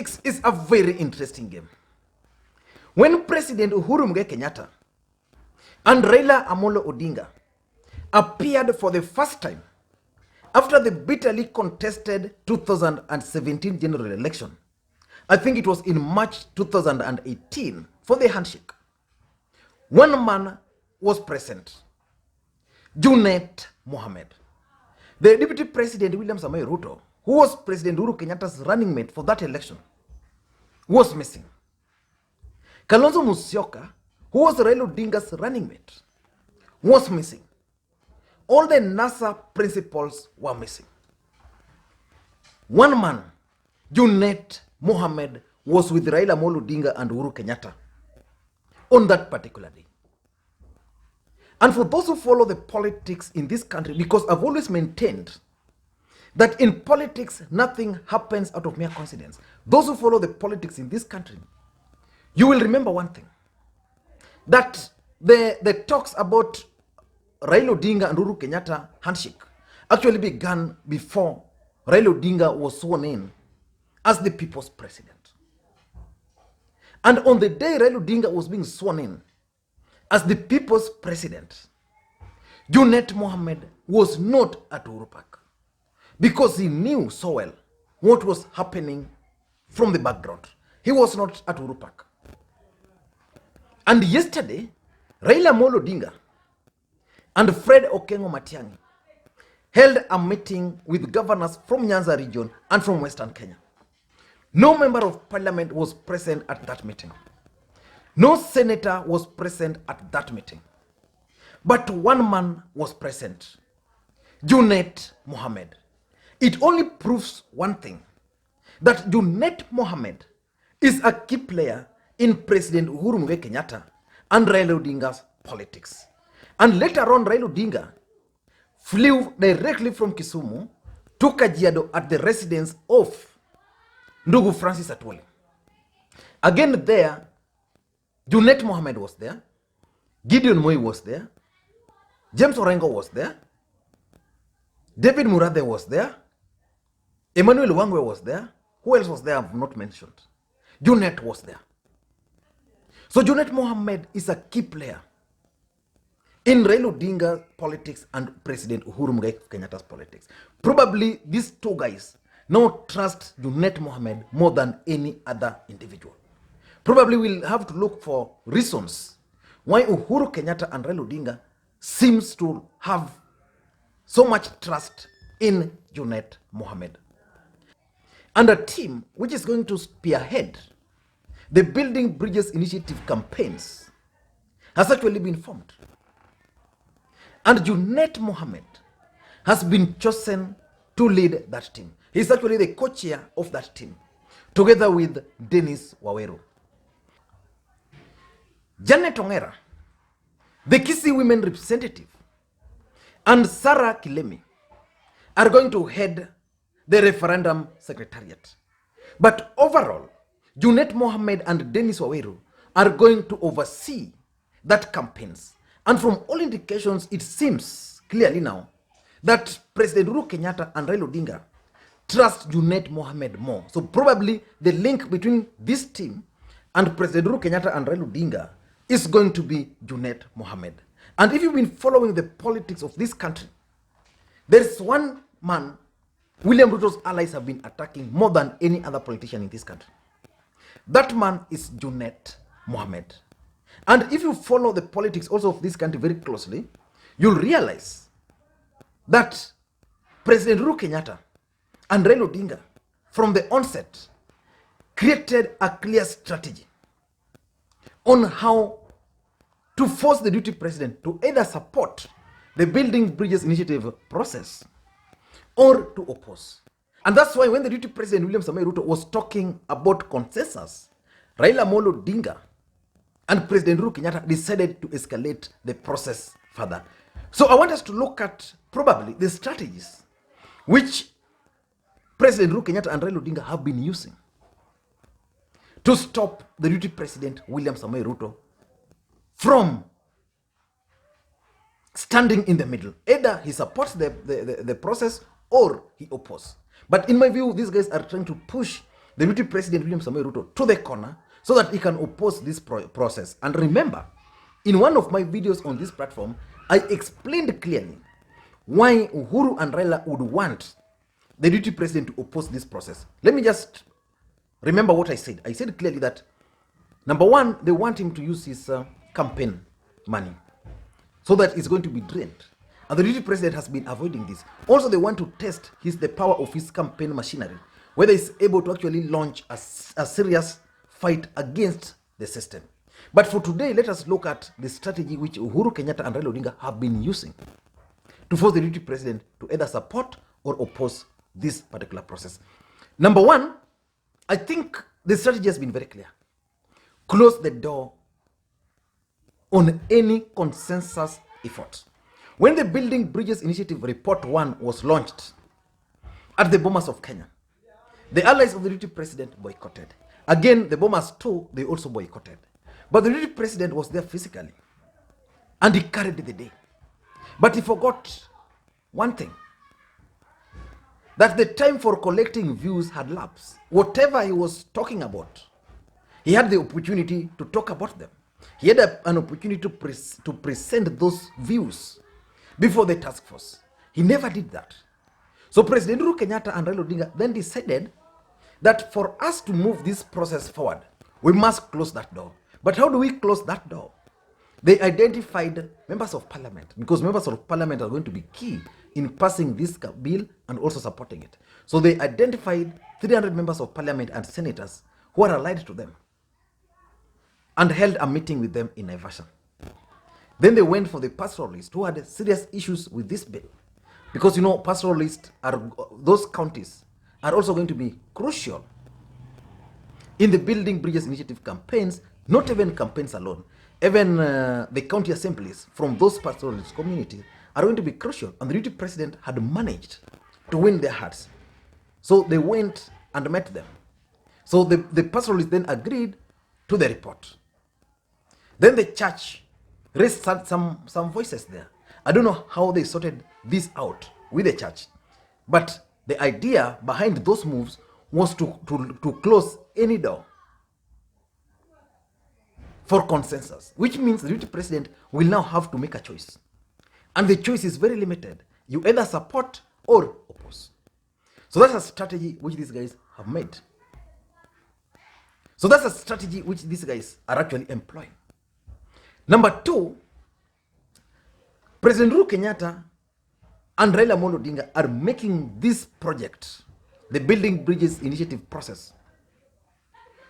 Politics is a very interesting game. When President Uhuru Kenyatta and Raila Odinga appeared for the first time after the bitterly contested 2017 general election, I think it was in March 2018, for the handshake, one man was present, Junet Mohamed. The Deputy President William Samoei Ruto, who was President Uhuru Kenyatta's running mate for that election, was missing. Kalonzo Musyoka, who was Raila Odinga's running mate, was missing. All the NASA principals were missing. One man, Junet Mohamed, was with Raila Odinga and Uhuru Kenyatta on that particular day. And for those who follow the politics in this country, because I've always maintained that in politics, nothing happens out of mere coincidence. Those who follow the politics in this country, you will remember one thing, that the talks about Raila Odinga and Uhuru Kenyatta handshake actually began before Raila Odinga was sworn in as the people's president. And on the day Raila Odinga was being sworn in as the people's president, Junet Mohamed was not at Uhuru Park because he knew so well what was happening from the background. He was not at Uhuru Park. And yesterday, Raila Odinga and Fred Okengo Matiang'i held a meeting with governors from Nyanza region and from Western Kenya. No member of parliament was present at that meeting. No senator was present at that meeting. But one man was present, Junet Mohamed. It only proves one thing, that Junet Mohamed is a key player in President Uhuru Kenyatta and Raila Odinga's politics. And later on, Raila Odinga flew directly from Kisumu to Kajiado at the residence of Ndugu Francis Atwoli. Again there, Junet Mohamed was there, Gideon Moi was there, James Orengo was there, David Murathe was there, Emmanuel Wangwe was there. Who else was there? I've not mentioned. Junet was there. So Junet Mohamed is a key player in Raila Odinga's politics and President Uhuru Kenyatta's politics. Probably these two guys now trust Junet Mohamed more than any other individual. Probably we'll have to look for reasons why Uhuru Kenyatta and Raila Odinga seems to have so much trust in Junet Mohamed. And a team which is going to spearhead the Building Bridges Initiative campaigns has actually been formed. And Junet Mohamed has been chosen to lead that team. He's actually the co-chair of that team, together with Dennis Waweru. Janet Ongera, the Kisii women representative, and Sarah Kilemi are going to head the referendum secretariat. But overall, Junet Mohamed and Dennis Waweru are going to oversee that campaigns. And from all indications, it seems clearly now that President Uhuru Kenyatta and Raila Odinga trust Junet Mohamed more. So probably the link between this team and President Uhuru Kenyatta and Raila Odinga is going to be Junet Mohamed. And if you've been following the politics of this country, there's one man William Ruto's allies have been attacking more than any other politician in this country. That man is Junet Mohamed. And if you follow the politics also of this country very closely, you'll realize that President Uhuru Kenyatta and Raila Odinga, from the onset, created a clear strategy on how to force the deputy president to either support the Building Bridges Initiative process or to oppose. And that's why when the deputy president William Samoei Ruto was talking about consensus, Raila Odinga and President Uhuru Kenyatta decided to escalate the process further. So I want us to look at probably the strategies which President Uhuru Kenyatta and Raila Odinga have been using to stop the deputy president William Samoei Ruto from standing in the middle. Either he supports the process or he opposes. But in my view, these guys are trying to push the deputy president William Samoei Ruto to the corner so that he can oppose this process. And remember, in one of my videos on this platform, I explained clearly why Uhuru and Raila would want the deputy president to oppose this process. Let me just remember what I said. I said clearly that, number one, they want him to use his campaign money so that it's going to be drained. And the deputy president has been avoiding this. Also, they want to test the power of his campaign machinery, whether he's able to actually launch a serious fight against the system. But for today, let us look at the strategy which Uhuru Kenyatta and Raila Odinga have been using to force the deputy president to either support or oppose this particular process. Number one, I think the strategy has been very clear. Close the door on any consensus effort. When the Building Bridges Initiative Report 1 was launched at the Bomas of Kenya, the allies of the deputy president boycotted. Again, the Bomas 2, they also boycotted. But the deputy president was there physically, and he carried the day. But he forgot one thing, that the time for collecting views had lapsed. Whatever he was talking about, he had the opportunity to talk about them. He had an opportunity to present those views before the task force. He never did that. So President Uhuru Kenyatta and Raila Odinga then decided that for us to move this process forward, we must close that door. But how do we close that door? They identified members of parliament, because members of parliament are going to be key in passing this bill and also supporting it. So they identified 300 members of parliament and senators who are allied to them and held a meeting with them in Naivasha. Then they went for the pastoralists who had serious issues with this bill, because pastoralists are, those counties are also going to be crucial in the Building Bridges Initiative campaigns, not even campaigns alone. Even the county assemblies from those pastoralist communities are going to be crucial. And the deputy president had managed to win their hearts. So they went and met them. So the pastoralists then agreed to the report. Then the church raised some voices there. I don't know how they sorted this out with the church. But the idea behind those moves was to close any door for consensus, which means the deputy president will now have to make a choice. And the choice is very limited. You either support or oppose. So that's a strategy which these guys have made. So that's a strategy which these guys are actually employing. Number two, President Uhuru Kenyatta and Raila Odinga are making this project, the Building Bridges Initiative process,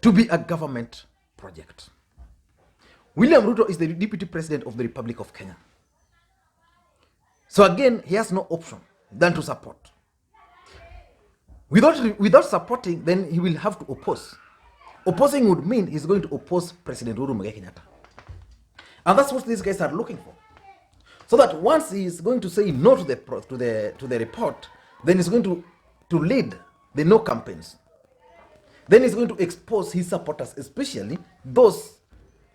to be a government project. William Ruto is the deputy president of the Republic of Kenya. So again, he has no option than to support. Without supporting, then he will have to oppose. Opposing would mean he's going to oppose President Uhuru Kenyatta. And that's what these guys are looking for. So that once he is going to say no to the report, then he's going to lead the no campaigns. Then he's going to expose his supporters, especially those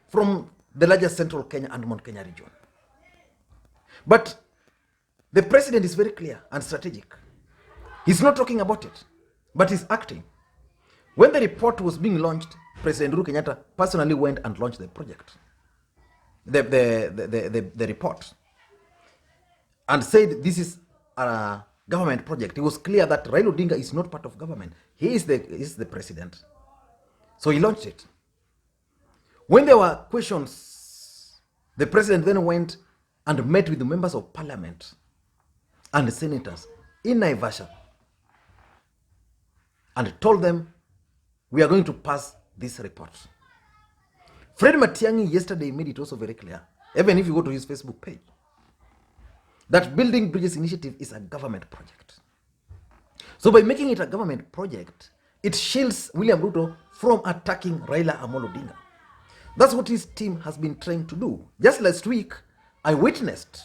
from the largest central Kenya and Mount Kenya region. But the president is very clear and strategic. He's not talking about it, but he's acting. When the report was being launched, President Uhuru Kenyatta personally went and launched the project, the report, and said this is a government project. It was clear that Raila Odinga is not part of government. He is the president. So he launched it. When there were questions, the president then went and met with the members of parliament and the senators in Naivasha and told them, we are going to pass this report. Fred Matiang'i yesterday made it also very clear, even if you go to his Facebook page, that Building Bridges Initiative is a government project. So by making it a government project, it shields William Ruto from attacking Raila Odinga. That's what his team has been trying to do. Just last week, I witnessed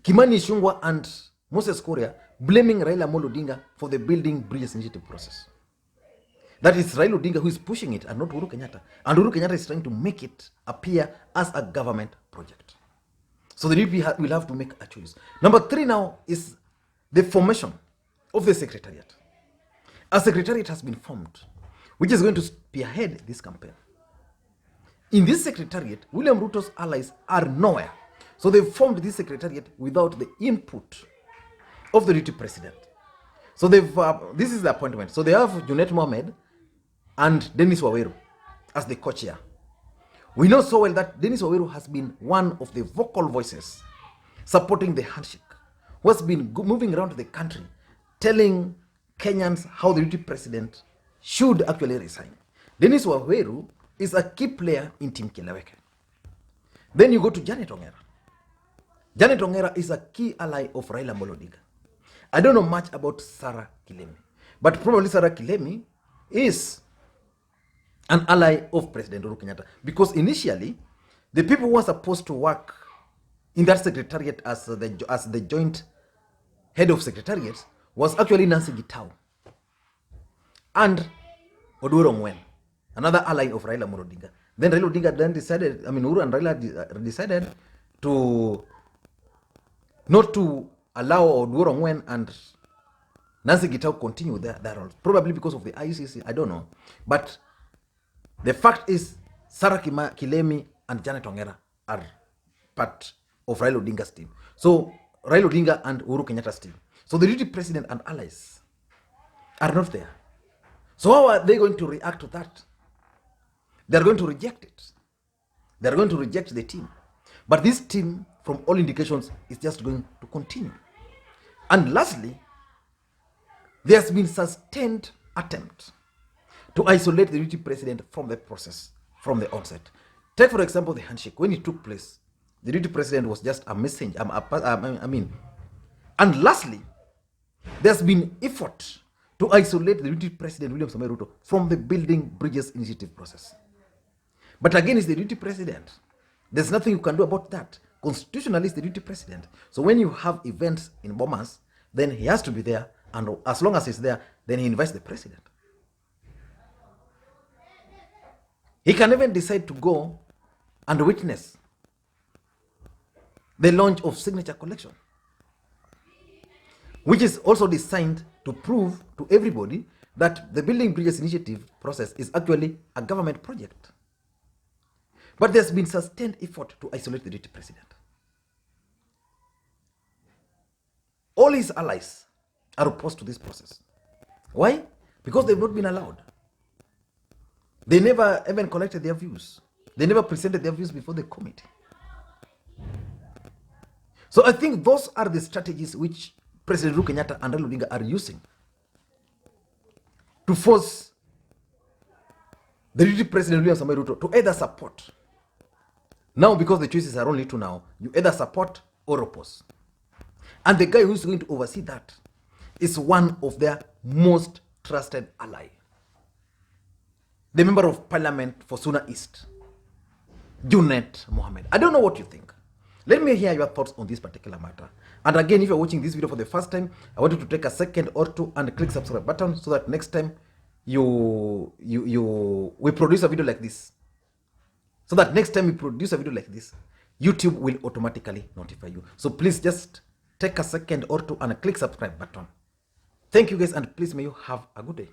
Kimani Ichung'wah and Moses Kuria blaming Raila Odinga for the Building Bridges Initiative process. That is Raila Odinga who is pushing it and not Uhuru Kenyatta. And Uhuru Kenyatta is trying to make it appear as a government project. So the DP will have to make a choice. Number three now is the formation of the Secretariat. a secretariat has been formed, which is going to spearhead this campaign. In this secretariat, William Ruto's allies are nowhere. So they formed this secretariat without the input of the deputy president. So this is the appointment. So they have Junet Mohamed and Dennis Waweru as the co-chair. We know so well that Dennis Waweru has been one of the vocal voices supporting the handshake, who has been moving around the country telling Kenyans how the deputy president should actually resign. Dennis Waweru is a key player in Team Kileweke. Then you go to Junet Ongera. Junet Ongera is a key ally of Raila Odinga. I don't know much about Sarah Kilemi, but probably Sarah Kilemi is an ally of President Uhuru Kenyatta, because initially the people who were supposed to work in that secretariat as the joint head of secretariat was actually Nancy Gitau and Oduro Ngwen, another ally of Raila Odinga. Then Raila Odinga then decided, Uhuru and Raila decided to not to allow Oduro Ngwen and Nancy Gitau continue their roles, probably because of the ICC, I don't know. But the fact is, Sarah Kilemi and Junet Ongera are part of Raila Odinga's team. So Raila Odinga and Uhuru Kenyatta's team. So the deputy president and allies are not there. So how are they going to react to that? They are going to reject it. They are going to reject the team. But this team, from all indications, is just going to continue. And lastly, there has been sustained attempt to isolate the deputy president from the process, from the onset. Take, for example, the handshake. When it took place, the deputy president was just a messenger. And lastly, there's been effort to isolate the deputy president, William Samoei Ruto, from the Building Bridges Initiative process. But again, it's the deputy president. There's nothing you can do about that. Constitutionally, it's the deputy president. So when you have events in Bomas, then he has to be there. And as long as he's there, then he invites the president. He can even decide to go and witness the launch of signature collection, which is also designed to prove to everybody that the Building Bridges Initiative process is actually a government project. But there's been sustained effort to isolate the deputy president. All his allies are opposed to this process. Why? Because they've not been allowed. They never even collected their views. They never presented their views before the committee. So I think those are the strategies which President Uhuru Kenyatta and Raila Odinga are using to force the deputy president William Samoei Ruto to either support. Now, because the choices are only two now, you either support or oppose. And the guy who's going to oversee that is one of their most trusted ally, the member of parliament for Suna East, Junet Mohamed. I don't know what you think. Let me hear your thoughts on this particular matter. And again, if you're watching this video for the first time, I want you to take a second or two and click subscribe button so that next time we produce a video like this. So that next time we produce a video like this, YouTube will automatically notify you. So please just take a second or two and click subscribe button. Thank you guys, and please may you have a good day.